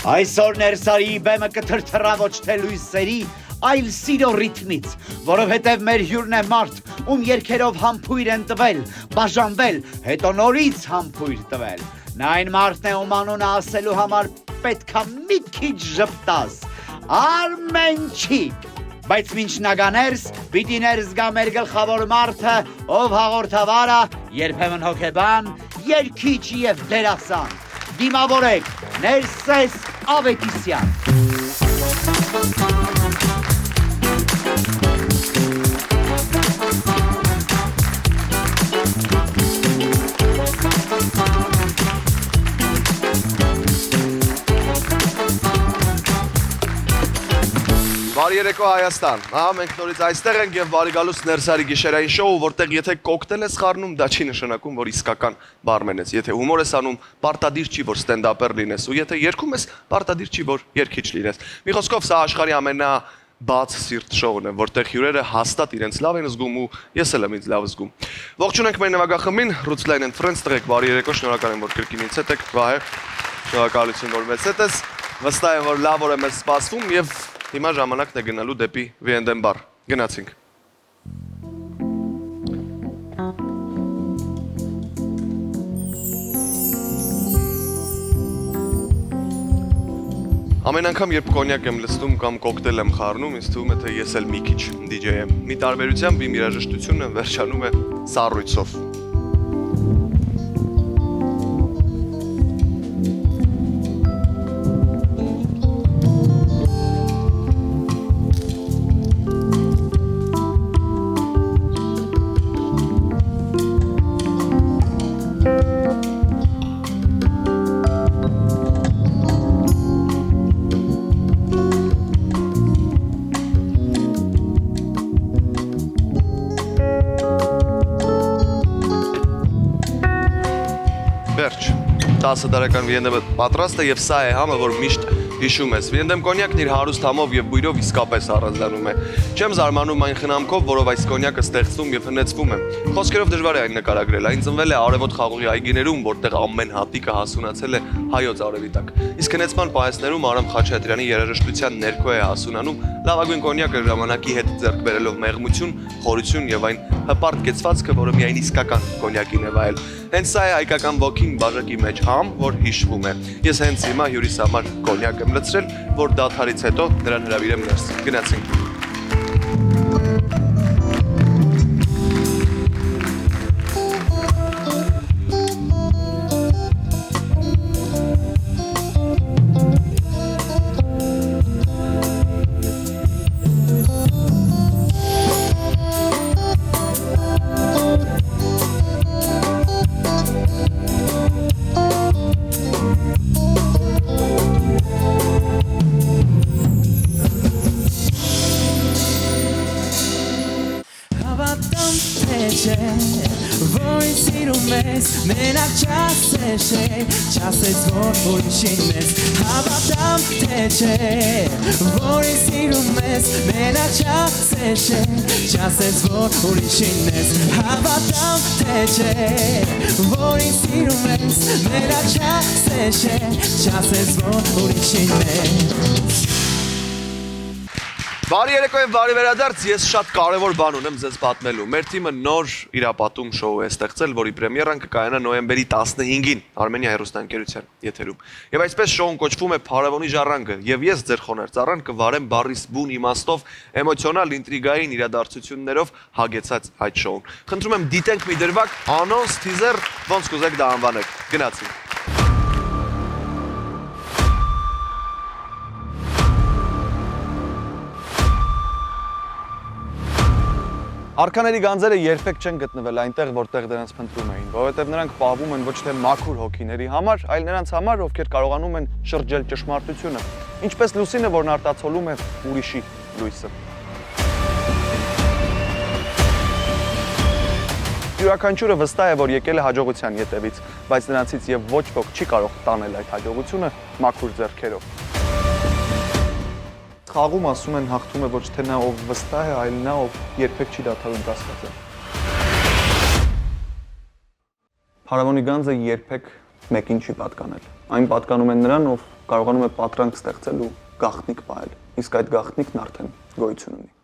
Այսօր ներսարի բեմը կթրթռա ոչ թե լույսերի, այլ սիրո ռիթմից, որովհետև մեր հյուրն է մարդ, ում երգերով համբույր են տվել, բաժանվել, հետո նորից համբույր տվել։ Նա այն մարդն է, ում անունը ասելու համար պետքա մի քիչ ժպտաս, Արմենչիկ։ Բայց մինչ նա գա ներս, պիտի ներս գա մեր գլխավոր մարդը, ով հաղորդավար է, երբեմն հոգեբան, երգիչ եւ դերասան։ Դիմավորեք, Ներսես Ավետիսյան։ Բարի երեկո Հայաստան, մենք նորից այստեղ ենք և բարի գալուց Ներսարի գիշերային շոու, որտեղ եթե կոկտել ես խառնում, դա չի նշանակում, որ իսկական բարմեն ես, եթե հումոր ես անում, պարտադիր չի, որ ստենդափեր լինես, ու եթե երգում ես, պարտադիր չի, որ երգիչ լինես։ Մի խոսքով սա աշխարհի ամենաբաց սիրտ շոուն է, որտեղ հյուրերը հաստատ իրենց լավ են զգում ու ես էլ եմ ինձ լավ զգում։ Ողջունենք մեր նվագախմբին, Rootsline and Friends, տղեկ, բարի երեկո, շնորհակալ եմ, որ կրկին ինձ հետ եք, Վահե, շնորհակալություն, որ մեզ հետ ես, վստահ եմ, որ լավ օր է մեզ սպասվում և հիմա ժամանակն է գնալու դեպի V&M բար, գնացինք։ Ամեն անգամ, երբ կոնյակ եմ լստում կամ կոկտել եմ խառնում, ինձ թվում է, թե ես էլ մի քիչ DJ եմ։ Մի տարբերությամբ իմ երաժշտությունը վերջանում է սառույցով։ Վերջ, 10 տարեկան V&M-ը պատրաստ է և սա է համը, որ միշտ հիշում ես։ V&M կոնյակն իր հարուստ համով և բույրով իսկապես առանձնանում է։ Չեմ զարմանում այն խնամքով, որով այս կոնյակը ստեղծվում և հնեցվում է։ Խոսքերով դժվար է այն նկարագրել, այն ծնվել է արևոտ խաղողի այգիներում, որտեղ ամեն հատիկը հասունացել է հայոց արևի տակ։ Իսկ հնեցման պահեսներում Արամ Խաչատրյանի երաժշտության ներքո է հասունանում լավագույն կոնյակը ժամանակի հետ ձեռք բերելով մեղմություն, խորություն և այն հպարտ կեցվածքը, որը միայն իսկական կոնյակին է վայել։ Հենց սա է հայկական ոգին բաժակի մեջ համ, որ հիշվում է։ Ես հենց հիմա հյուրիս համար կոնյակ եմ լցրել, որ դադարից հետո նրան հրավիրեմ ներս։ Գնացինք։ Չասեց, որ ուրիշին մեզ հավատամ թե չէ, որ սիրում ես, մենակ չասեց, որ ուրիշին մեզ հավատամ թե չէ, որ սիրում ես, մենակ չասեց, որ ուրիշին մեզ։ Բարի երեկո և բարի վերադարձ, ես շատ կարևոր բան ունեմ ձեզ պատմելու։ Մեր թիմը նոր իրապատում շոու է ստեղծել, որի պրեմիերան կկայանա նոյեմբերի 15-ին Արմենիա հեռուստաընկերության եթերում։ Եվ այսպես շոուն կոչվում է Փարավոնի ժառանգը, եւ ես ձեր խոնարհ ծառան կվարեմ բառիս բուն իմաստով էմոցիոնալ ինտրիգային իրադարձություններով հագեցած այդ շոուն։ Խնդրում եմ դիտենք մի դրվագ, անոնս, թիզեր, ոնց կուզեք դա անվանեք։ Գնացինք։ Արքաների գանձերը երբեք չեն գտնվել այնտեղ, որտեղ դրանց փնտրում էին, որովհետև նրանք պահվում են ոչ թե մաքուր հոգիների համար, այլ նրանց համար, ովքեր կարողանում են շրջել ճշմարտությունը, ինչպես լուսինը, որն արտացոլում է ուրիշի լույսը։ Յուրաքանչյուրը վստահ է, որ եկել է հաջողության ետևից, բայց նրանցից եւ ոչ ոք չի կարող տանել այդ հաջողությունը մաքուր ձեռքերով։ Խաղում ասում են հաղթում է ոչ թե նա, ով վստահ է, այլ նա, ով երբեք չի դադարում կասկածել։ Փարավոնի գանձը երբեք մեկին չի պատկանել։ Այն պատկանում է նրան, ով կարողանում է պատրանք ստեղծել ու գաղտնիք պահել։ Իսկ այդ գաղտնիքն արդեն գոյություն ունի։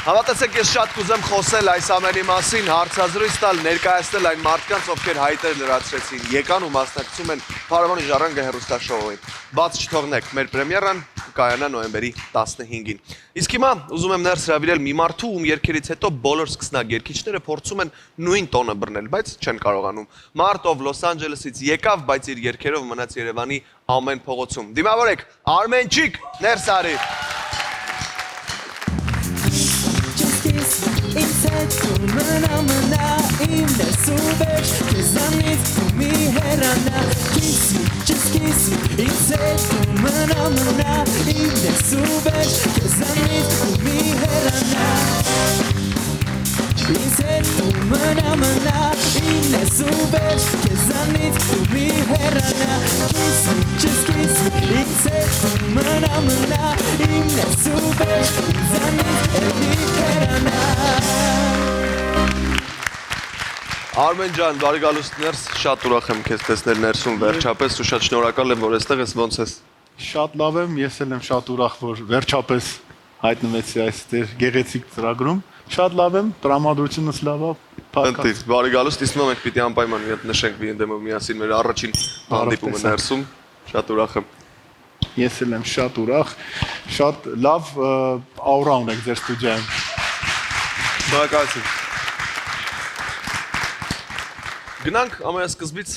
Հավատացեք, ես շատ կուզեմ խոսել այս ամենի մասին, հարցազրույց տալ, ներկայացնել այն մարդկանց, ովքեր հայտեր լրացրեցին, եկան ու մասնակցում են Փարավոնի ժառանգը հեռուստաշոուին։ Բաց չթողնեք, մեր պրեմիերան կայանա նոյեմբերի 15-ին։ Իսկ հիմա ուզում եմ ներս հրավիրել մի մարդու, ում երգերից հետո բոլոր սկսնակ երգիչները փորձում են նույն տոնը բռնել, բայց չեն կարողանում։ Մարդ, ով Լոս Անջելեսից եկավ, բայց իր երգերով մնաց Երևանի ամեն փողոցում։ Դիմավորեք, Արմենչիկ, ներս արի։ Արմեն ջան, բարի գալուստ ներս, շատ ուրախ եմ քեզ տեսնել ներսում վերջապես ու շատ շնորհակալ եմ, որ այստեղ ես, ոնց ես։ Շատ լավ եմ, ես էլ եմ շատ ուրախ, որ վերջապես հայտնվեցի այստեղ գեղեցիկ ծրագրում։ Շատ լավ եմ, տրամադրությունս լավ է։ Ընտիր, բարի գալուստ, իսկ մենք պիտի անպայման նշենք Վիենդեմով միասին մեր առաջին հանդիպումը ներսում։ Շատ ուրախ եմ։ Ես էլ եմ շատ ուրախ, շատ լավ աուրա ունեք ձեր ստուդիայում։ Շնորհակալություն։ Գնանք ամենասկզբից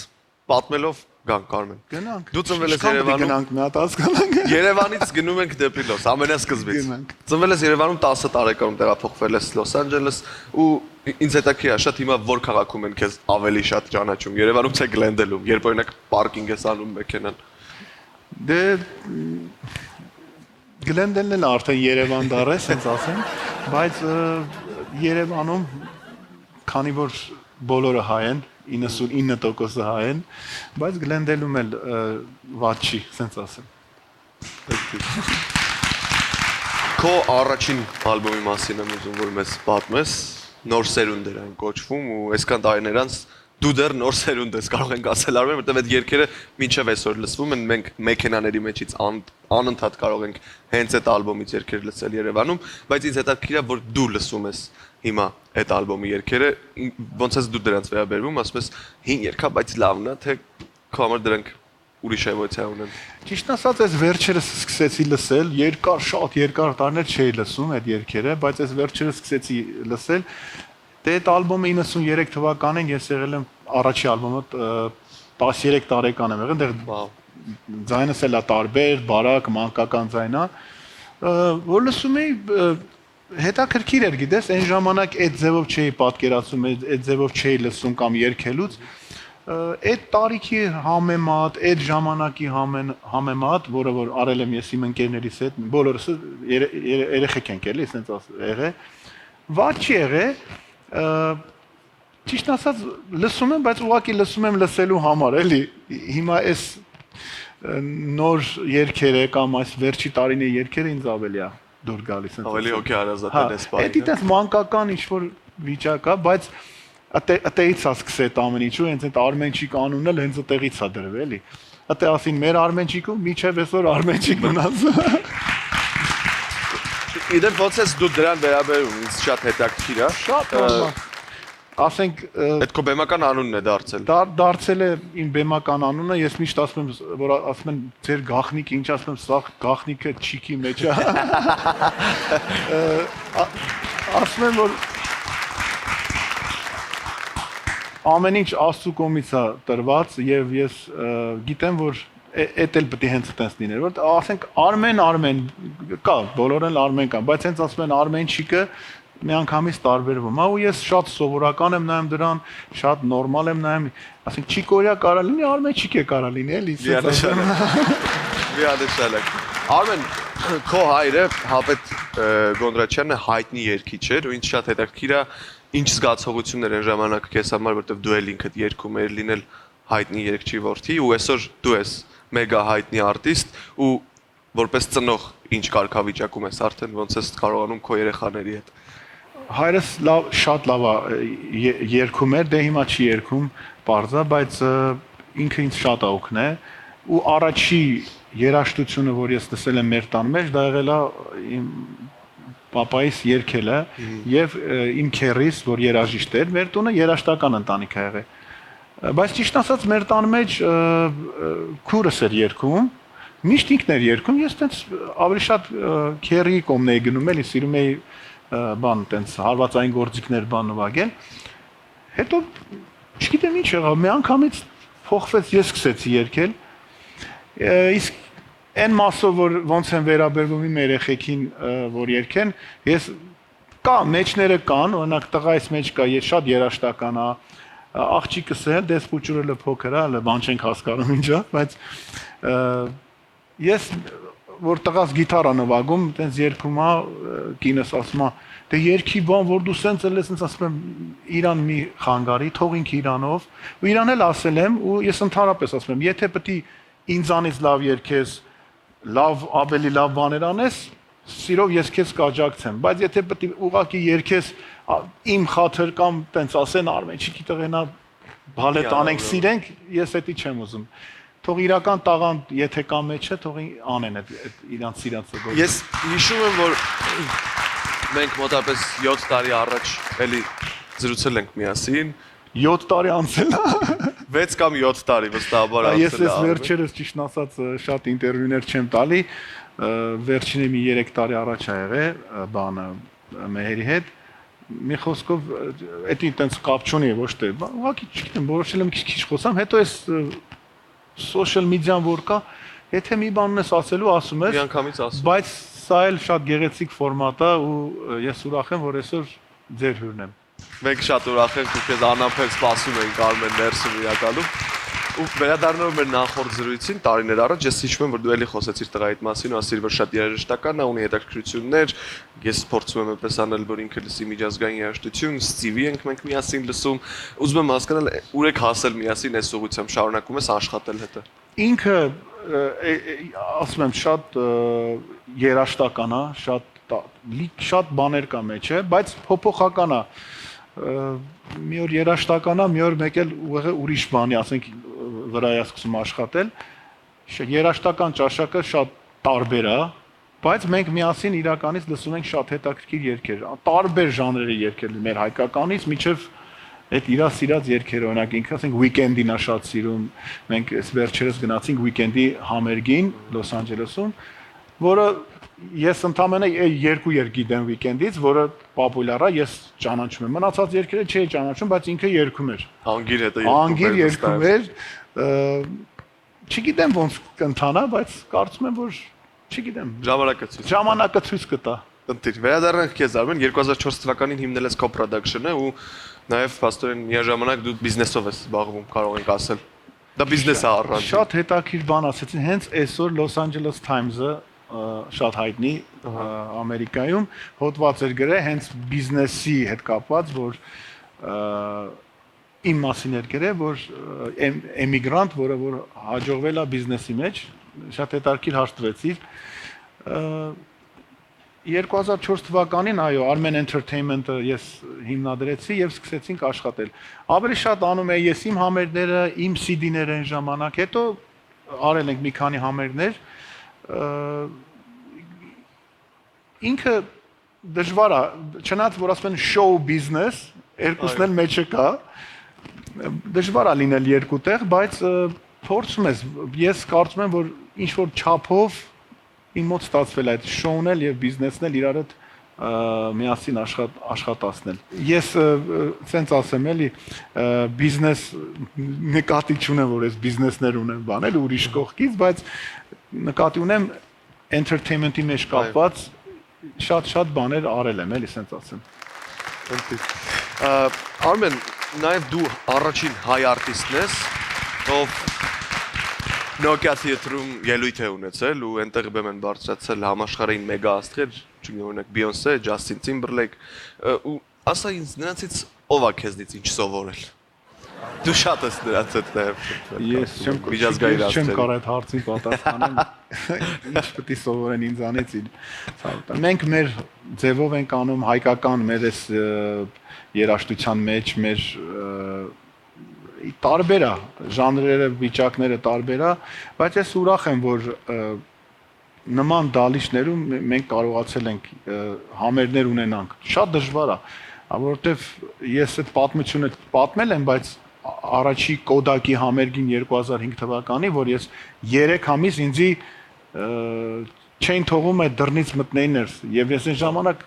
պատմելով գանք Արմեն։ Գնանք։ Դու ծնվել ես Երևանում։ Գնանք մի հատ հասկանանք։ Երևանից գնում ենք դեպի Լոս, ամենասկզբից։ Գնանք։ Ծնվել ես Երևանում 10 տարեկանում տեղափոխվել ես Լոս Անջելես ու ինձ հետաքրքիր է շատ հիմա որ քաղաքում են քեզ ավելի շատ ճանաչում։ Երևանում թե Գլենդելում, երբ օրինակ պարկինգ ես անում մեքենան։ Դե Գլենդելն էլ արդեն Երևան դառ է, ասենց ասեմ, բայց Երևանում քանի որ բոլորը հայ են, 99% հայ են, բայց Գլենդելում էլ վատ չի, ասենց ասեմ։ Քո առաջին ալբոմի մասին եմ ուզում որ մեզ պատմես, նոր սերունդ էր այն կոչվում ու այսքան տարիներ անց դու դեռ նոր սերունդ ես կարող ենք ասել Արմեն, որտեղ այդ երգերը մինչև այսօր լսվում են, մենք մեքենաների մեջից անընդհատ կարող ենք հենց այդ ալբոմից երգեր լսել Երևանում, բայց ինձ հետաքրքիր է որ դու լսում ես հիմա այդ ալբոմի երգերը, ոնց ես դու դրանց վերաբերվում, ասում ես հին երգ է, բայց լավն է, թե քո համար դրանք ուրիշ էմոցիա ունեն։ Ճիշտ ասած, այս վերջերս սկսեցի լսել, շատ երկար տարիներ չէի լսում այդ երգերը, բայց այս վերջերս սկսեցի լսել։ Դե այդ ալբոմը 93 թվականին ես եղել եմ առաջի ալբոմը 13 տարեկան եմ եղել, դեռ ձայնս էլ է տարբեր, բարակ, մանկական ձայն է, որ լսում էի հետաքրքիր էր, գիտես, այն ժամանակ այդ ձևով չէի պատկերացում, այդ ձևով չէի լսում կամ երգելուց, այդ տարիքի համեմատ, այդ ժամանակի համեմատ, որը որ արել եմ ես իմ ընկերներիս հետ, բոլորս երեխեք ենք էլի, ասենց եղե, վատ չի եղե, ճիշտ ասած լսում եմ, բայց ուղղակի լսում եմ լսելու համար, էլի, հիմա այս նոր երգերը կամ այս վերջի տարիների երգերը ինձ ավելի է դուր գալիս։ Ավելի հոգի հարազատ են այս բանը։ Դա դες մանկական ինչ-որ վիճակ է, բայց այդտեղից է սկսել այդ ամեն ինչը, հենց այդ Արմենչիկ անունն էլ հենց այդտեղից է դրվել, էլի։ Այդտեղ ասին մեր Արմենչիկը, միջև այսօր Արմենչիկ մնաց։ Իդեպ ոնց ես դու դրան վերաբերում, ինձ շատ հետաքրքիր է։ Շատ նորմալ։ Ասենք այդ քո բեմական անունն է դարձել։ Դարձել է իմ բեմական անունը, ես միշտ ասում եմ, որ ասում են ձեր գախնիկը, ինչ ասում եմ, սա գախնիկը չիքի մեջ է։ Ասում եմ, որ ամեն ինչ Աստծու կողմից է տրված եւ ես գիտեմ, որ էդ էլ պետք է հենց այդպես լիներ, որ ասենք Արմեն կա, բոլորն էլ Արմեն կան, բայց հենց ասում են Արմենչիկը միանգամից տարբերվում է ու ես շատ սովորական եմ նայում դրան, շատ նորմալ եմ նայում, ասենք Չիկորիա կարա լինի, Արմենչիկ է կարա լինի, էլի։ Միանշանակ։ Արմեն, քո հայրը Հապետ Գոնդրաչյանը հայտնի երգիչ էր ու ինձ շատ հետաքրքիր է ինչ զգացողություններ են ժամանակը քեզ համար, որտեղ դու էլ ինքդ երգում ես լինել հայտնի երգչի որդի ու այսօր դու ես մեգա հայտնի արտիստ ու որպես ծնող ինչ կարգավիճակում ես արդեն ոնց ես կարողանում քո երեխաների հետ։ հայրս շատ լավ երգում էր, դե հիմա չի երգում, բարձա, բայց ինքը ինձ շատ է օգնել ու առաջի երաժշտությունը, որ ես լսել եմ մեր տան մեջ, դա եղել է իմ պապայիս երգելը եւ իմ քերիս, որ երաժիշտ էր, մեր տունը երաժշտական ընտանիք է եղել։ Բայց ճիշտ ասած մեր տան մեջ քուրս էր երգում, միշտ ինքն էր երգում, ես տենց ավելի շատ քերի կողմն էի գնում, էլի սիրում էի բան տենց հարվածային գործիքներ բան նվագել։ Հետո չգիտեմ ինչ եղավ, մի անգամից փոխվեց, ես սկսեցի երգել։ Իսկ այն մասով որ ոնց են վերաբերվում իմ երեխեքին, որ երգեն, ես կա մեջները կան, օրինակ տղայիս մեջ կա, շատ երաժշտական է, աղջիկս է, դեսպուճուրը փոքր է, բան չենք հասկանում ինչա, բայց ես որ տղաս գիտարա նվագում, տենց երգում է, կինս ասում է, դե երգի բան, որ դու սենց էլ ես, ասում եմ, իրան մի խանգարի, թողինք իրանով, ու իրան էլ ասել եմ, ու ես ընդհանրապես ասում եմ, եթե պետք է ինձանից լավ երգես, լավ ավելի լավ բաներ անես, սիրով ես քեզ կաջակցեմ, բայց եթե պետք է ուղղակի երգես իմ խաթր կամ տենց ասեն Արմեն, չի գիտեղենա բալետ անենք, սիրենք, ես էդի չեմ ուզում։ Թող իրական տաղան, եթե կա մեջը, թող անեն այդ իրանց սիրած գործը։ Ես հիշում եմ, որ մենք մոտապես 7 տարի առաջ էլի զրուցել ենք միասին։ 7 տարի անցել է։ 6 կամ 7 տարի վստահաբար անցել է։ Ես ես վերջերս ճիշտ ասած շատ ինտերվյուներ չեմ տալի, վերջինը մի 3 տարի առաջ ա եղել բանը Մեհերի հետ։ Մի խոսքով էդի տենց կապ չունի ոչ թե, ուղղակի չգիտեմ, որոշել եմ քիչ խոսամ, հետո ես social media-ն որ կա, եթե մի բան ունես ասելու, ասում ես, միանգամից ասում։ բայց սա էլ շատ գեղեցիկ ֆորմատ է ու ես ուրախ եմ, որ այսօր ձեր հյուրն եմ։ Մենք շատ ուրախ ենք, ու քեզ անամփել սպասում ենք Արմեն ներսում իրականում։ Ու վերադառնալով մեր նախորդ զրույցին տարիներ առաջ ես հիշում եմ որ դու էլի խոսեցիր տղայիդ մասին ու ասիր որ շատ երաժշտական է ունի հետաքրքրություններ ես փորձում եմ այնպես անել որ ինքը լսի միջազգային երաժշտություն Ստիվի ենք մենք միասին լսում ուզում եմ հասկանալ ուր եք հասել միասին այս ուղղությամբ շարունակում ես աշխատել հետը ինքը ասում եմ շատ երաժշտական է շատ բաներ կա մեջը բայց փոփոխական է մի օր երաժշտական է մի օր մեկ էլ ուրիշ բանի ասենք վրայ սկսում աշխատել երաժշտական ճաշակը շատ տարբեր է բայց մենք միասին իրականից լսում ենք շատ հետաքրքիր երգեր տարբեր ժանրերի երգեր մեր հայկականից մինչև այդ իրա սիրած երգեր օրինակ ինքը ասենք Weekend-ին է շատ սիրում մենք այս վերջերս գնացինք Weekend-ի համերգին Լոս Անջելեսում որը ես ընդամենը երկու երգ գիտեմ Weekend-ից, որը պոպուլյար է, ես ճանաչում եմ։ Մնացած երգերը չէի ճանաչում, բայց ինքը երգում էր։ Անգիր հետը երգում էր։ Չգիտեմ ոնց կընթանա, բայց կարծում եմ, որ չգիտեմ։ Ժամանակը ցույց կտա։ Ընտիր, վերադառնանք քեզ Արմեն, 2004 թվականին հիմնել ես Co-Production-ը ու նաև փաստորեն միաժամանակ դու բիզնեսով ես զբաղվում, կարող ենք ասել։ Դա բիզնես է առանց։ Շատ հետաքրքիր բան ասեցին, հենց այսօր Los Angeles Times-ը շատ հայտնի Ամերիկայում հոդված էր գրել հենց բիզնեսի հետ կապված, որ իմ մասին էր գրել, որ էմիգրանտ, որը որ հաջողվել է բիզնեսի մեջ, շատ հետաքրքիր հաշտվեցիր 2004 թվականին, այո, Armen Entertainment-ը ես հիմնադրեցի եւ սկսեցինք աշխատել։ Ավելի շատ անում էի ես իմ համերգները, իմ CD-ները այն ժամանակ, հետո արել ենք մի քանի համերգներ ինքը դժվար է, չնայած որ ասում են show business, երկուսն էլ մեջը կա, դժվար է լինել երկու տեղ, բայց փորձում ես, ես կարծում եմ, որ ինչ որ չափով իմ մոտ ստացվել է այդ show-ն էլ եւ բիզնեսն էլ իրար հետ միասին աշխատացնել։ Ես սենց ասեմ էլի բիզնես նկատի չունեմ, որ ես բիզնեսներ ունեմ բանել ուրիշ կողքից, բայց նկատի ունեմ entertainment-ի մեջ կապված շատ բաներ արել եմ, էլի սենց ասեմ։ Արմեն, նաև դու առաջին հայ արտիստն ես, ով Nokia Theatre-ում ելույթ է ունեցել ու այնտեղ բեմ են բարձրացել համաշխարհային մեգա աստղեր, չգիտեմ օրինակ Beyoncé, Justin Timberlake, ու ասա ինձ նրանցից ով է քեզնից ինչ սովորել։ Դու շատ ես նրանց հետ նաև։ Ես չեմ կարող այդ հարցին պատասխանել։ ինչ պետք է սովորեն ինձանից։ Մենք մեր ձևով ենք անում հայկական մեր այս երաժշտության մեջ մեր տարբեր է, ժանրերը, վիճակները տարբեր է, բայց ես ուրախ եմ, որ նման դալիճներում մենք կարողացել ենք համերներ ունենանք։ Շատ դժվար է, որովհետև ես այդ պատմությունը պատմել եմ, բայց առաջի Կոդակի համերգին 2005 թվականի, որ ես 3 ամիս ինձի չէին թողում այդ դռնից մտնեին ներս, եւ ես այն ժամանակ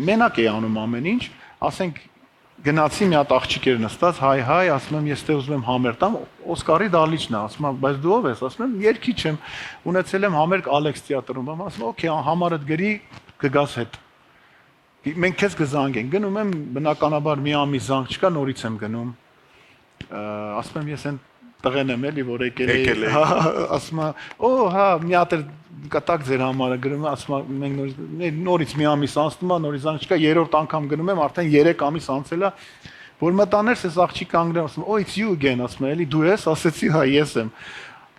մենակ էի անում ամեն ինչ, ասենք գնացի մի հատ աղջիկ էր նստած, հայ, ասում եմ, ես դե ուզում եմ համերգ տամ, Օսկարի դալիճն է, ասում եմ, բայց դու ով ես, ասում եմ, երգիչ եմ, ունեցել եմ համերգ Ալեքս թիատրում, ասում եմ, օքեյ, համարդ գրի, կգաս հետ։ Մենք քեզ կզանգենք, գնում եմ, բնականաբար մի ամիս զանգ չկա, նորից եմ գնում, ասում եմ, ես այն տղեն եմ էլի, որ եկել է, ասում եմ, հա, մի հատ էր կտակ ձեր համարը գրում եմ, ասում եմ, մենք նորից մի ամիս անցնում է, նորից զանգ չկա, երրորդ անգամ գնում եմ, արդեն 3 ամիս անցել է, որ մտաներս ես աղջիկ կանգնել, ասում եմ, oh it's you again, ասում եմ, էլի դու ես, ասեցի, հա, ես եմ։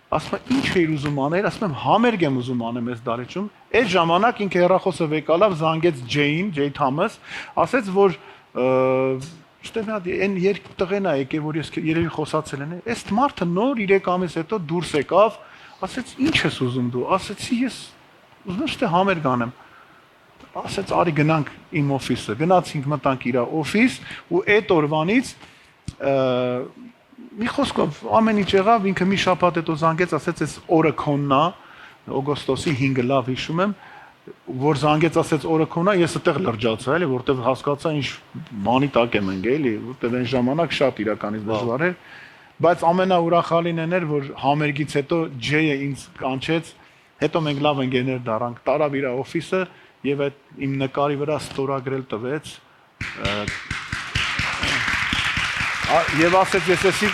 Ասում եմ, ինչ էիր ուզում անել, ասում եմ, համերգ եմ ուզում անեմ այս դարիճում։ Այդ ժամանակ ինքը հեռախոսը վեկալավ, զանգեց Ջեյին, Ջեյ Թամաս, ասեց, որ Ստե այն երկ տղեն է եկել, որ ես երևի խոսացել եմ, այս մարդը նոր 3 ամիս հետո դուրս եկավ, ասեց ինչ ես ուզում դու, ասեցի ես ուզում եմ ստե համերգ անեմ, ասեց արի գնանք իմ օֆիսը, գնացինք մտանք իր օֆիս ու այդ օրվանից մի խոսքով ամեն ինչ եղավ, ինքը մի շաբաթ հետո զանգեց, ասեց այս օրը քոնն է, օգոստոսի 5-ը լավ հիշում եմ, որ զանգեց ասեց օրը քոնա, ես այդտեղ լրջացա, էլի, որտեվ հասկացա ինչ բանի տակ եմ ենք, էլի, որտեվ այն ժամանակ շատ իրականից դժվար էր, բայց ամենաուրախալին էր, որ համերգից հետո Ջեյը ինձ կանչեց, հետո մենք լավ ընկերներ դառանք, տարավ իր օֆիսը եւ այդ իմ նկարի վրա ստորագրել տվեց, եւ ասեց ես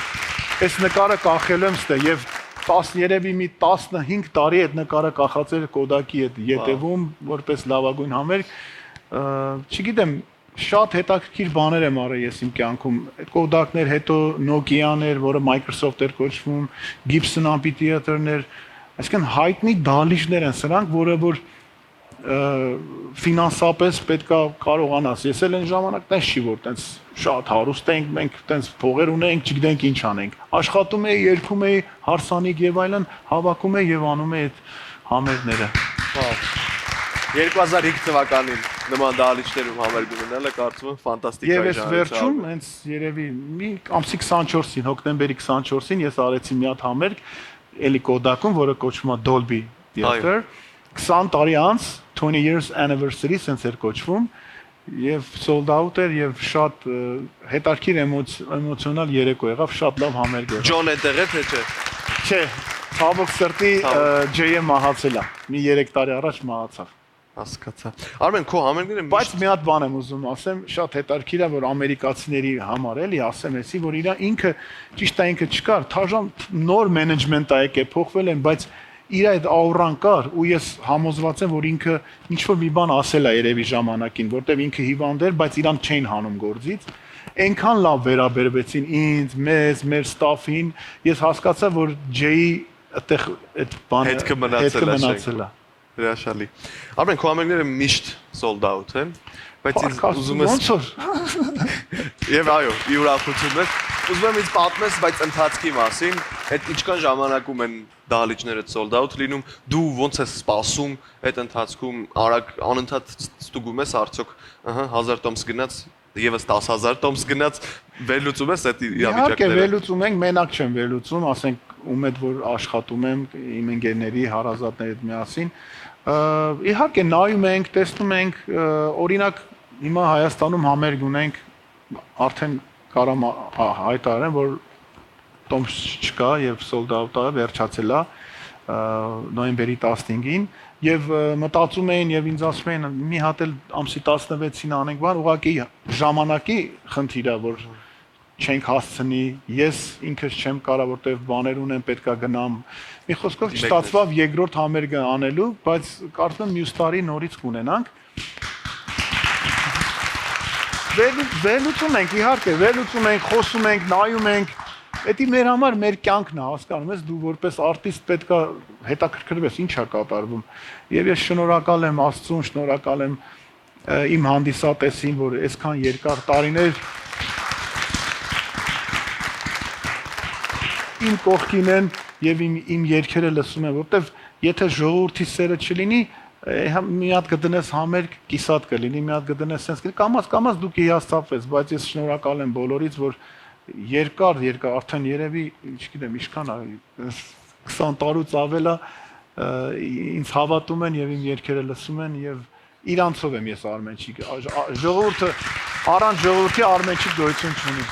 այս նկարը կախել եմ ստե եւ երևի մի 15 տարի այդ նկարը կախած էր Կոդակի հետ ետևում, որպես լավագույն համերգ, չգիտեմ, շատ հետաքրքիր բաներ եմ արել ես իմ կյանքում, Կոդակներ, հետո Nokia-ներ, որը Microsoft էր կոչվում, Gibson ամֆիթեատրներ, այսինքն հայտնի դալիճներ են սրանք, որը որ ֆինանսապես պետքա կարողանաս, ես էլ այն ժամանակ տենց չի, որ տենց շատ հարուստ ենք, մենք տենց փողեր ունենք, չգիտենք ինչ անենք, աշխատում էի, երգում էի, հարսանիք եւ այլն, հավաքում էի եւ անում էի այդ համերգները։ 2005 թվականին նման դահլիճներում համերգ ունենալը կարծում եմ ֆանտաստիկ է։ Եվ ես վերջում հենց երևի մի ամսի 24-ին, հոկտեմբերի 24-ին ես արեցի մի հատ համերգ էլի Կոդակում, որը կոչվում է Dolby Theater, 20 տարի անց 20 years anniversary sense էր կոչվում եւ sold out էր եւ շատ հետաքրքիր էմոցիոնալ երեկո եղավ, շատ լավ համերգ եղավ։ Ջոն այնտեղ է թե չէ։ Չէ, ցավոք սրտի Ջեյը մահացել է։ Մի 3 տարի առաջ մահացավ։ Հասկացա։ Արմեն, քո համերգները Բայց մի հատ բան եմ ուզում ասեմ, շատ հետաքրքիր է, որ ամերիկացիների համար էլի ասեմ էսի, որ իր ինքը ճիշտ է ինքը չկար, թաժան նոր մենեջմենտ է եկել, փոխվել են, բայց իր այդ աուրան կար ու ես համոզված եմ, որ ինքը ինչ որ մի բան ասել է երևի ժամանակին, որտեվ ինքը հիվանդ էր, բայց իրան չէին հանում գործից։ Այնքան լավ վերաբերվեցին ինձ, մեզ, մեր ստաֆին, ես հասկացա, որ Ջեյի այդտեղ այդ բանը հետքը մնացել է։ Հրաշալի։ Արմեն, քո համերգները միշտ sold out են, բայց ինձ ուզում ես ոնց որ Եվ այո, ուրախություն է։ Ուզում եմ ինձ պատմես, բայց ընթացքի մասին, այդ ինչքան ժամանակում են դահլիճները sold out լինում, դու ոնց ես սպասում այդ ընթացքում, արագ անընդհատ ստուգում ես արդյոք 1000 տոմս գնաց, եւս 10000 տոմս գնաց, վերլուծում ես այդ իրավիճակները։ Իհարկե վերլուծում ենք, մենակ չեմ վերլուծում, ասենք ում հետ որ աշխատում եմ, իմ ընկերների, հարազատների հետ միասին, իհարկե նայում ենք, տեսնում ենք, օրինակ հիմա Հայաստանում համերգ ունենք, արդեն կարամ հայտարարեմ, որ տոմս չկա եւ sold out-ը վերջացել է նոյեմբերի 15-ին եւ մտածում էին եւ ինձ ասում էին մի հատ էլ ամսի 16-ին անենք բան, ուղղակի ժամանակի խնդիր է, որ չենք հասցնի, ես ինքս չեմ կարա, որտեվ բաներ ունեմ, պետքա գնամ։ Մի խոսքով չստացվավ երկրորդ համերգը անելու, բայց կարծում եմ մյուս տարի նորից կունենանք։ Վերլուծում ենք, իհարկե, վերլուծում ենք, խոսում ենք, նայում ենք, Դա մեր համար մեր կյանքն է, հասկանում ես, դու որպես արտիստ պետքա հետաքրքրվես, ինչ է կատարվում։ Եվ ես շնորհակալ եմ Աստծուն, շնորհակալ եմ իմ հանդիսատեսին, որ այսքան երկար տարիներ իմ կողքին են եւ իմ երգերը լսում են, որտեվ եթե ժողովրդի սերը չլինի, մի հատ կդնես համերգ, կիսատ կլինի, մի հատ կդնես sense կամաց դուք հիասթափվես, բայց ես շնորհակալ եմ բոլորից, որ երկար արդեն երևի, չգիտեմ, ինչքան է 20 տարուց ավել է ինձ հավատում են եւ իմ երգերը լսում են եւ իրանցով եմ ես Արմենչիկ ժողովուրդը առանց ժողովրդի Արմենչիկ գոյություն չունի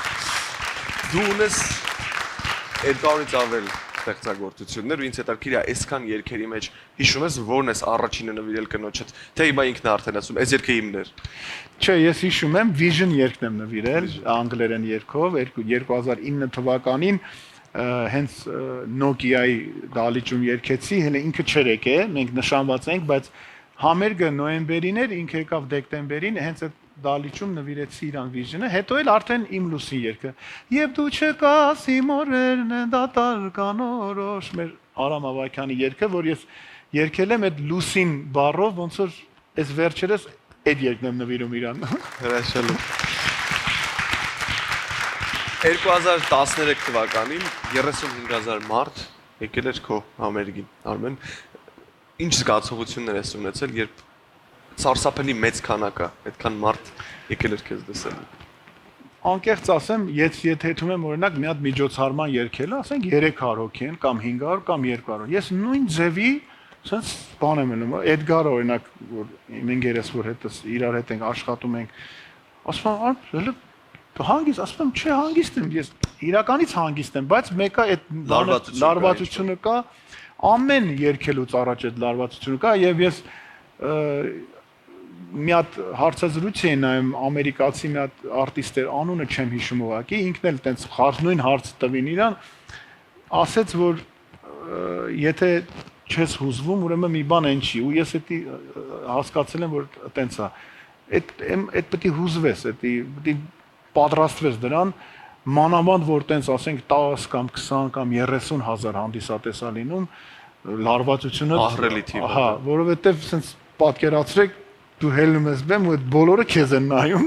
Դու ունես երկարից ավել ստեղծագործություններ ու ինձ հետաքրքիր է այսքան երգերի մեջ հիշում ես որն ես առաջինը նվիրել կնոջդ թե հիմա ինքն է արդեն ասում այս երգը իմն էր Չէ ես հիշում եմ Vision երգն եմ նվիրել անգլերեն երգով 2009 թվականին հենց Nokia-ի դալիճում երգեցի հենց ինքը չէր եկել մենք նշանված ենք բայց համերգը նոյեմբերին էր ինքը եկավ դեկտեմբերին հենց այդ դալիճում նվիրեցի իրան Vision-ը, հետո էլ արդեն իմ լուսի երգը։ Եվ դու չկաս իմ օրերն են դատար կանորոշ մեր Արամ Ավագյանի երգը, որ ես երգել եմ այդ լուսին բառով, ոնց որ այս վերջերս այդ երգն եմ նվիրում իրան։ Հրաշալի։ 2013 թվականին 35000 մարդ եկել էր քո համերգին, Արմեն։ Ինչ զգացողություններ ես ունեցել, երբ Սարսափելի մեծ քանակ է, այդքան մարդ եկել էր քեզ դասելու։ Անկեղծ ասեմ, եթե հետում եմ օրինակ մի հատ միջոցառման երգել, ասենք 300 հոգի են կամ 500 կամ 200։ Ես նույն ձևի, sense բան եմ անում, Էդգարը օրինակ, որ իմ ընկերս որ հետս իրար հետ ենք աշխատում ենք, ասում եմ, հələ հանգիստ, ասում եմ, չէ, հանգիստ եմ, ես իրականից հանգիստ եմ, բայց մեկը այդ լարվածությունը կա, ամեն երգելուց առաջ այդ լարվածությունը կա եւ ես մի հատ հարցազրույց էին նայում ամերիկացի մի հատ արտիստ էր անունը չեմ հիշում ուղղակի ինքն էլ տենց նույն հարցը տվին իրան ասեց որ եթե չես հուզվում ուրեմն մի բան են չի ու ես էդի հասկացել եմ որ տենց է այդ պետք է հուզվես պետք է պատրաստվես դրան մանավանդ որ տենց ասենք 10 կամ 20 կամ 30 հազար հանդիսատես է լինում լարվածությունը ահռելի թիվ հա որովհետեւ sense պատկերացրեք դու հելնում ես բեմ ու այդ բոլորը քեզ են նայում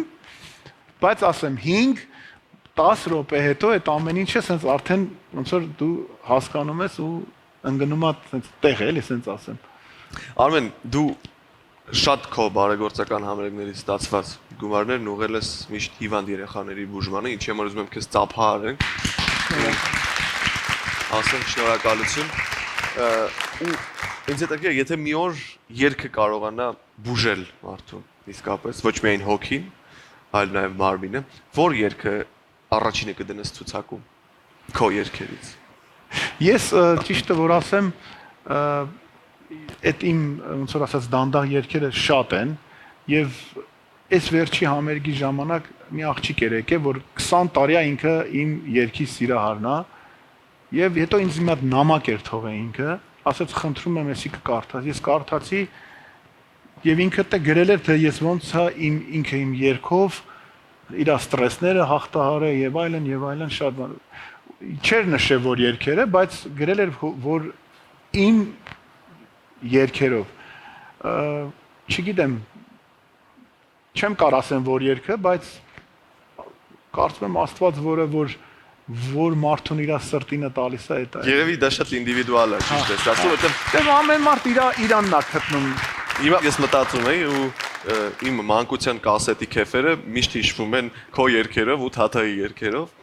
բայց ասեմ 5-10 րոպե հետո այդ ամեն ինչը sense արդեն ոնց որ դու հասկանում ես ու ընկնում ես sense տեղ էլի sense ասեմ Արմեն դու շատ քո բարեգործական համերգներից ստացված գումարներն ուղղել ես միշտ հիվանդ երեխաների բուժմանը ինչի համար ուզում եմ քեզ ծափահարենք ասեմ շնորհակալություն ու ինձ հետաքրքիր է եթե մի օր երգը կարողանա բուժել մարդուն իսկապես ոչ միայն հոգին այլ նաև մարմինը որ երգը առաջինը կդնես ցուցակում քո երգերից ես ճիշտը որ ասեմ այդ իմ ոնց որ ասած դանդաղ երգերը շատ են եւ այս վերջի համերգի ժամանակ մի աղջիկ էր եկել որ 20 տարի է ինքը իմ երգի սիրահարն է եւ հետո ինձ մի հատ նամակ էր թողել ինքը ասաց խնդրում եմ էսի կկարդաս ես կարդացի եւ ինքը դե գրել էր թե ես ոնց է ինքը իմ երգով իր ստրեսները հաղթահարե եւ այլն շատ բան չէր նշել որ երգերը բայց գրել էր որ իմ երգերով չգիտեմ չեմ կարող ասեմ որ երգը բայց կարծում եմ Աստված որը որ մարդուն իր սրտինը տալիս է այդ Երևի դա շատ ինդիվիդուալ է ճիշտ է ասում որտեղ ամեն մարդ իրանն է գտնում Հիմա ես մտածում էի ու իմ մանկության կասետի քեֆերը միշտ հիշվում են քո երգերով ու Թաթայի երգերով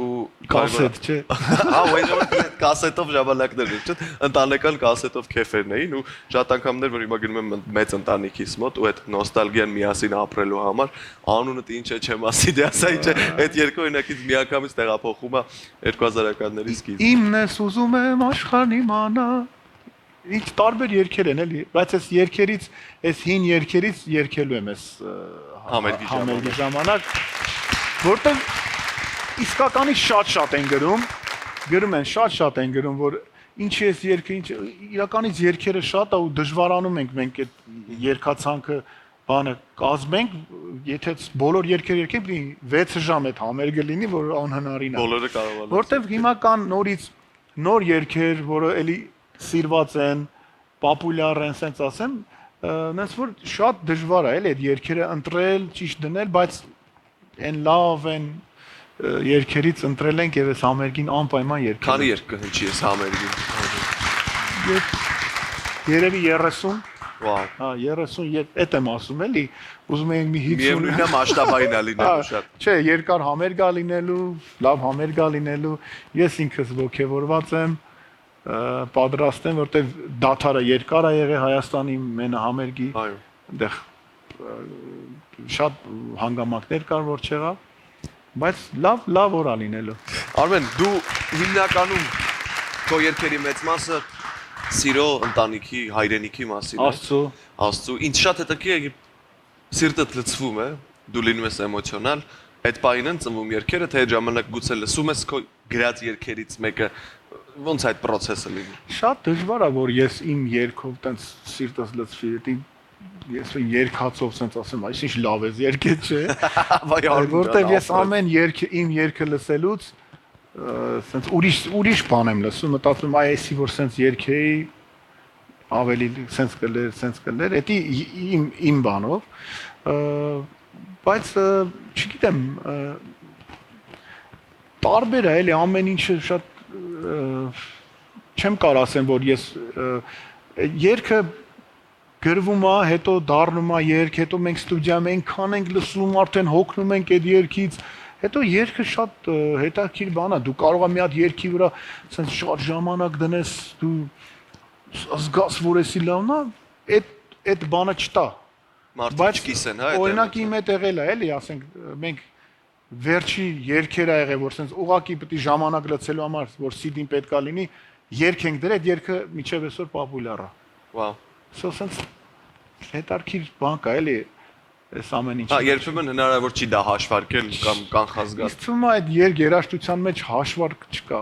ու կասետ չէ Հա ու կասետով ժամանակներ չէ ընտանեկան կասետով քեֆերն էին ու շատ անգամներ որ հիմա գնում եմ մեծ ընտանիքիս մոտ ու այդ նոստալգիան միասին ապրելու համար անունդ ինչ է չեմ ասի դե ասա ինչ է այդ երկու օրինակից միանգամից տեղափոխում է 2000-ականների սկիզբ Իմն ես ուզում եմ աշխարհն իմանա Ինչ տարբեր երգեր են էլի բայց այս երգերից այս հին երգերից երգելու եմ այս համերգի ժամանակ որտեղ իսկականից շատ են գրում են շատ են գրում որ ինչի էս երգը ինչ իրականից երգերը շատ է ու դժվարանում ենք մենք այդ երգացանքը բանը կազմենք, եթե բոլոր երկեր պետք 6 ժամ այդ համերգը լինի, որ անհնարին է։ Բոլորը կարող են։ Որտեվ հիմա կան նորից նոր երկեր, որը էլի սիրված են, պոպուլյար են, ասենց ասեմ, նենց որ շատ դժվար է էլի այդ երկերը ընտրել, ճիշտ դնել, բայց այն լավ են երկերից ընտրել ենք եւ այս համերգին անպայման երկեր։ Քանի երկ կհնչի այս համերգին։ Երևի 30 Վաու։ Հա 30 այդ եմ ասում էլի, ուզում եմ մի 50 Միևնույնն է մասշտաբային է լինելու շատ։ Չէ, երկար համերգ է լինելու, լավ համերգ է լինելու։ Ես ինքս ողջավորված եմ, պատրաստ եմ, որտեվ դաթարը երկար է եղել Հայաստանի մենահամերգի։ Այո։ Այնտեղ շատ հանգամանքներ կար, որ չեղավ, բայց լավ օր է լինելու։ Արմեն, դու հիմնականում քո երկերի մեծ մասը սիրո ընտանիքի, հայրենիքի մասին է։ Աստծո։ Ինչ շատ հետաքրքիր է, սիրտդ լցվում է, դու լինում ես էմոցիոնալ, այդ պահին են ծնվում երկերը, թե այդ ժամանակ գուցե լսում ես քո գրած երկերից մեկը, ոնց այդ process-ը լինի։ Շատ դժվար է, որ ես իմ երկով տենց սիրտս լցվի, ես երկացով sense ասեմ, այսինչ լավ է երկետ չէ։ Որտեվ ես ամեն իմ երգը լսելուց sense ուրիշ բան եմ լսում, մտածում այսի որ sense երգեի ավելի sense կլեր, դա իմ բանով, բայց չգիտեմ, տարբեր է էլի ամեն ինչը շատ չեմ կարող ասեմ, որ ես երգը գրվում է, հետո դառնում է երգ, հետո մենք ստուդիայում այնքան ենք լսում, արդեն հոգնում ենք այդ երգից, հետո երգը շատ հետաքրքիր բան է, դու կարող ես մի հատ երգի վրա sense շատ ժամանակ դնես, դու զգաս, որ էսի լավն է, այդ բանը չտա։ Մարդիկ չկիսեն, հա, օրինակ իմ հետ եղել է, էլի, ասենք, մենք վերջի երգերը եղել, որ sense ուղակի պետք է ժամանակ լցելու համար, որ CD-ին պետք է լինի, երգ ենք դրել, այդ երգը միջև այսօր պոպուլյար է։ Վաու։ So sense հետարքիր բան կա, էլի, այս ամեն ինչը։ Հա, երբեմն հնարավոր չի դա հաշվարկել կամ կանխազգալ։ Իսկ թվում է այդ երգ երաժշտության մեջ հաշվարկ չկա։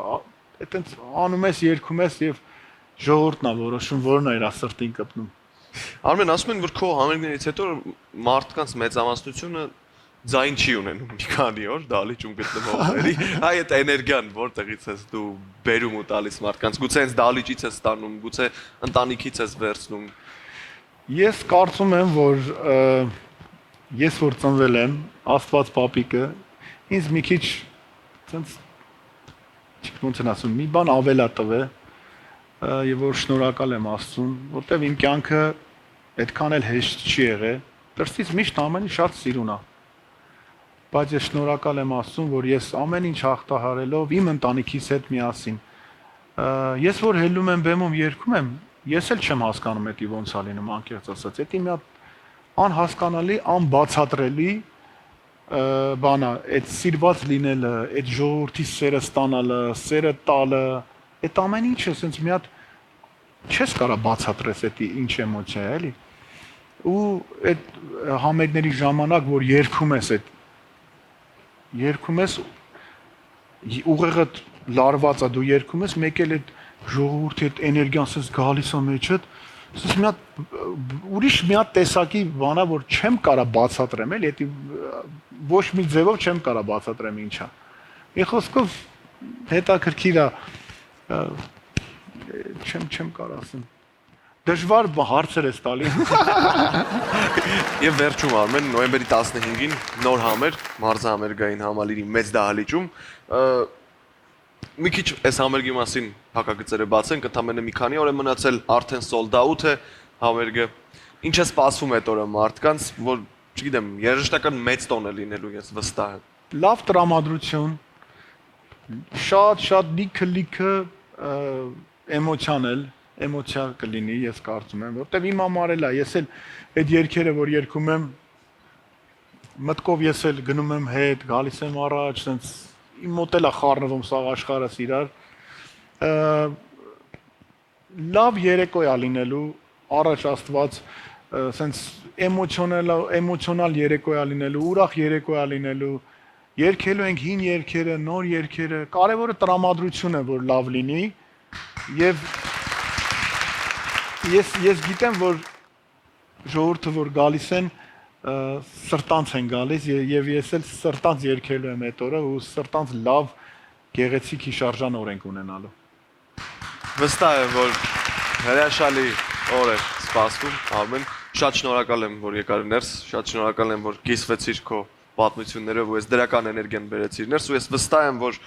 Այդտենց անում ես, երգում ես եւ ժողովուրդն է որոշում, որն է իր սրտին կպնում։ Արմեն, ասում են, որ քո համերգներից հետո մարդկանց մեծամասնությունը ձայն չի ունենում մի քանի օր դալիճում գտնվողների։ Այ այդ էներգիան որտեղից ես դու բերում ու տալիս մարդկանց։ Գուցե հենց դալիճից ես ստանում, գուցե ընտանիքից ես վերցնում։ Ես կարծում եմ, որ ես որ ծնվել եմ, Աստված պապիկը ինձ մի քիչ ցենց ոնց են ասում, մի բան ավելա տվե եւ որ շնորհակալ եմ Աստծուն, որտեվ իմ կյանքը այդքան էլ հեշտ չի եղել։ Դրսից միշտ ամեն ինչ շատ սիրուն է։ Բայց ես շնորհակալ եմ Աստծուն, որ ես ամեն ինչ հաղթահարելով իմ ընտանիքիս հետ միասին ես որ հելում եմ բեմում երգում եմ, ես էլ չեմ հասկանում դա ոնց է լինում, անկեղծ ասած։ Դա մի հատ անհասկանալի, անբացատրելի բան է, այդ սիրված լինելը, այդ ժողովրդի սերը ստանալը, սերը տալը, այդ ամեն ինչը sense մի հատ չես կարող բացատրես դա ինչ էմոցիա է, էլի։ Ու այդ համերգների ժամանակ, որ երգում ես ուղեղը լարված է, դու երգում ես, մեկ էլ այդ ժողովրդի այդ էներգիան sense գալիս է մեջդ, sense մի հատ ուրիշ մի հատ տեսակի բանա, որ չեմ կարող բացատրեմ, էլի, դա ոչ մի ձևով չեմ կարող բացատրեմ ինչա։ Մի խոսքով հետաքրքիր է, չեմ կարող ասեմ։ Դժվար հարցեր ես տալի։ Եվ վերջում Արմեն, նոյեմբերի 15-ին նոր համերգ, մարզահամերգային համալիրի մեծ դահլիճում, մի քիչ այս համերգի մասին հակագծերը բացենք, ընդամենը մի քանի օր է մնացել, արդեն sold out է համերգը։ Ինչ է սպասվում այդ օրը մարդկանց, որ, չգիտեմ, երաժշտական մեծ տոն է լինելու, ես վստահ եմ։ Լավ տրամադրություն, շատ լիքը էմոցիա կլինի, ես կարծում եմ, որտեվ իմ համար էլ է, ես էլ այդ երգերը, որ երգում եմ, մտքով ես էլ գնում եմ հետ, գալիս եմ առաջ, sense իմ մոտ էլ է խառնվում սաղ աշխարհս իրար։ Լավ երեկո է լինելու, առաջ Աստված, sense էմոցիոնալ երեկո է լինելու, ուրախ երեկո է լինելու, երգելու ենք հին երգերը, նոր երգերը, կարևորը տրամադրությունը, որ լավ լինի, եւ ես գիտեմ, որ ժողովուրդը որ գալիս են, սրտանց են գալիս եւ ես էլ սրտանց երգելու եմ այդ օրը ու սրտանց լավ գեղեցիկ հիշարժան օր ենք ունենալու։ Վստահ եմ, որ հրաշալի օր է սպասվում, Արմեն։ Շատ շնորհակալ եմ, որ եկար ներս, շատ շնորհակալ եմ, որ կիսվեցիր քո պատմություններով ու ես դրական էներգիան բերեցիր ներս ու ես վստահ եմ, որ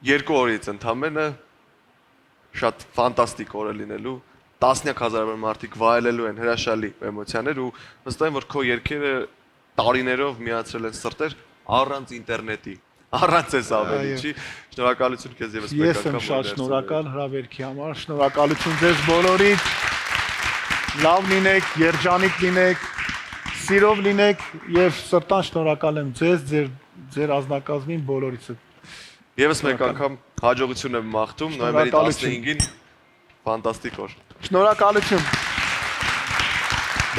2 օրից ընդամենը շատ ֆանտաստիկ օր է լինելու, տասնյակ հազարավոր մարդիկ վայելելու են հրաշալի էմոցիաներ ու վստահ եմ, որ քո երգերը տարիներով միացրել են սրտեր առանց ինտերնետի, առանց այս ավելիչի։ Շնորհակալություն քեզ եւս մեկ անգամ։ Ես եմ շատ շնորհակալ հրավերքի համար, շնորհակալություն ձեզ բոլորիդ։ Լավ լինեք, երջանիկ լինեք, սիրով լինեք եւ սրտան շնորհակալ եմ ձեզ, ձեր ազնագազմին բոլորիցը։ Եվս մեկ անգամ հաջողություն եմ մաղթում նոյեմբերի 15-ին ֆանտաստիկ օր։ Շնորհակալություն։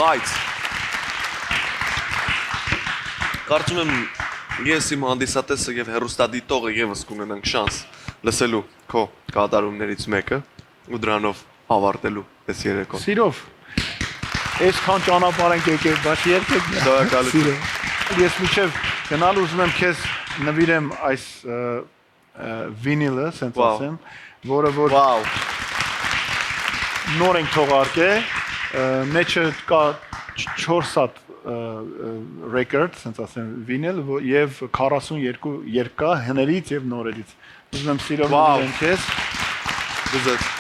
Բայց կարծում եմ ես իմ հանդիսատեսը եւ հեռուստադիտողը եւս կունենանք շանս լսելու քո կատարումներից մեկը ու դրանով ավարտելու այս երեկոն։ Սիրով։ Այսքան ճանապարհ ենք եկել, բայց երբեք Շնորհակալություն։ Ես միջև գնալ ուզում եմ քեզ նվիրեմ այս վինիլը, ասենց ասեմ, որը որ Վաու։ նոր ենք թողարկել, մեջը կա 4 հատ record, ասենց ասեմ, վինիլ եւ 42 երգ կա հներից եւ նորերից։ Ուզում եմ սիրով նվիրեմ քեզ։ Դուզետ։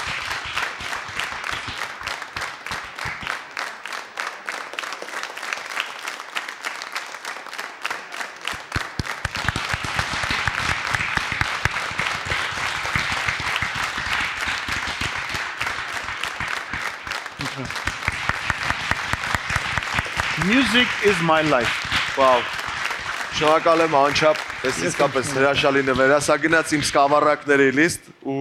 Music is my life. Վաու։ Շնորհակալ եմ անչափ, ես իսկապես հրաշալի նվեր, սա գնաց իմ սկավառակների լիստ ու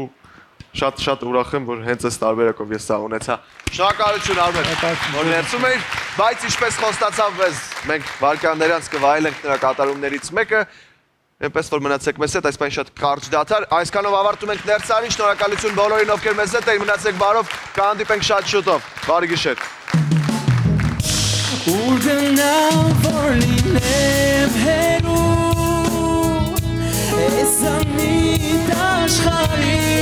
շատ ուրախ եմ, որ հենց այս տարբերակով ես սա ունեցա։ Շնորհակալություն Արմեն, որ ներսում էիր, բայց ինչպես խոստացավ ես, մենք վարքյաններ անց կվայելենք նրա կատարումներից մեկը, այնպես որ մնացեք մեզ հետ, այս բան շատ կարճ դադար, այսքանով ավարտում ենք ներսարին, շնորհակալություն բոլորին, ովքեր մեզ հետ էին, մնացեք բարով, կհանդիպենք շատ շուտով, բարի գիշեր։ Ուրգնամ որ լինեմ հերու Ես ամիտ աշխարից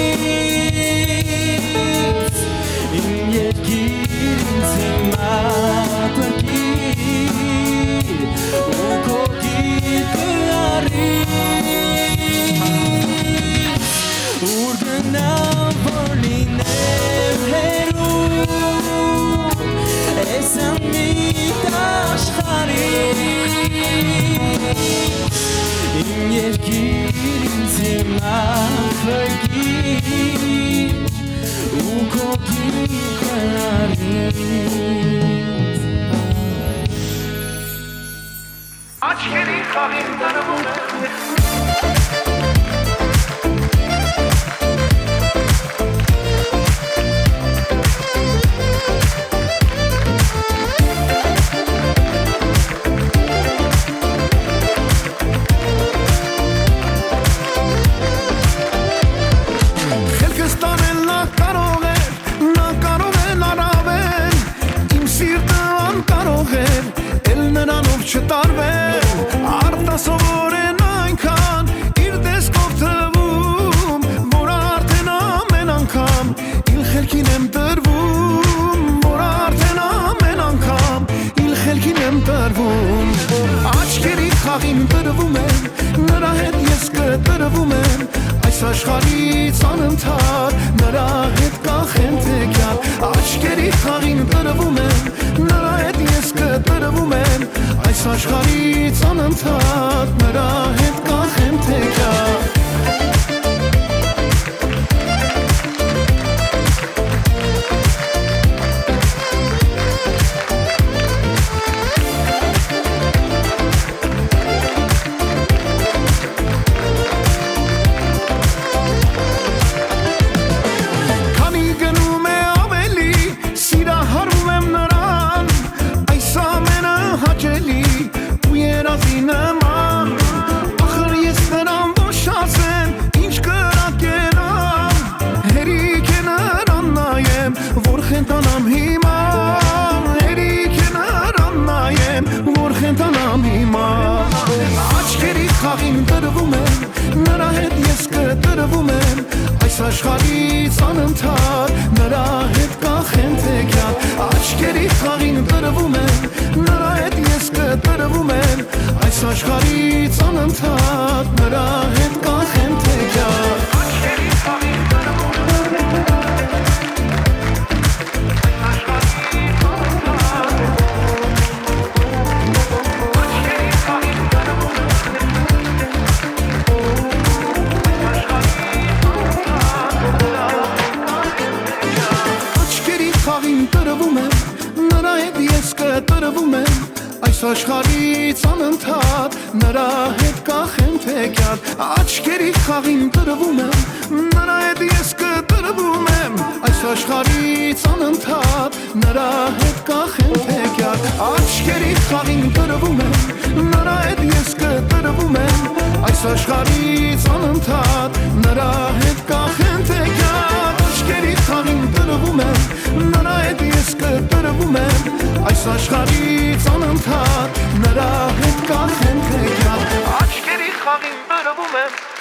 Իմ երկիր ինձ հիմատակիր ու կոգիր կրարից Ուրգնամ որ լինեմ հերու Ես ամիտ աշխարից Իմ երկիր ինձ հիմատակիր ու կոգիր կրարից Աչքերի խաղին տրվում է չտարվեն, արտասովոր են այնքան, իր դեսքով թվում, որ արդեն ամեն անգամ, իլ խելքին եմ տրվում, որ արդեն ամեն անգամ, իլ խելքին եմ տրվում, աչքերի խաղին տրվում եմ, նրա հետ ես կտրվում եմ, այս աշխարհից անընդհատ, նրա հետ կախեմ թեքյալ, աչքերի խաղին տրվում եմ, նրա հետ ես կտրվում եմ, այս աշխարհից անընդհատ նրա հետ կախեմ թեքյալ Քանի գնում է ավելի սիրահարվում եմ նրան այս ամենը հաճելի ու երազի նման խաղին տրվում եմ, նրա հետ ես կտրվում եմ, այս աշխարհից անընդհատ նրա հետ կախեմ թեքյալ, աչքերի խաղին տրվում եմ, նրա հետ ես կտրվում եմ, այս աշխարհից անընդհատ նրա հետ կախեմ թեքյալ, աչքերի խաղին տրվում եմ, նրա հետ ես կտրվում եմ, այս աշխարհից անընդհատ նրա հետ կախեմ թեքյալ, աչքերի խաղին տրվում եմ, նրա հետ ես կտրվում եմ, այս աշխարհից անընդհատ նրա հետ կախեմ թեքյալ, աչքերի խաղին տրվում եմ, նրա հետ ես կտրվում եմ, այս աշխարհից անընդհատ նրա հետ կախեմ թեքյալ, աչքերի խաղին տրվում եմ, նրա հետ ես կտրվում եմ, այս աշխարհից անընդհատ նրա հետ կախեմ թեքյալ, աչքերի խաղին տրվում եմ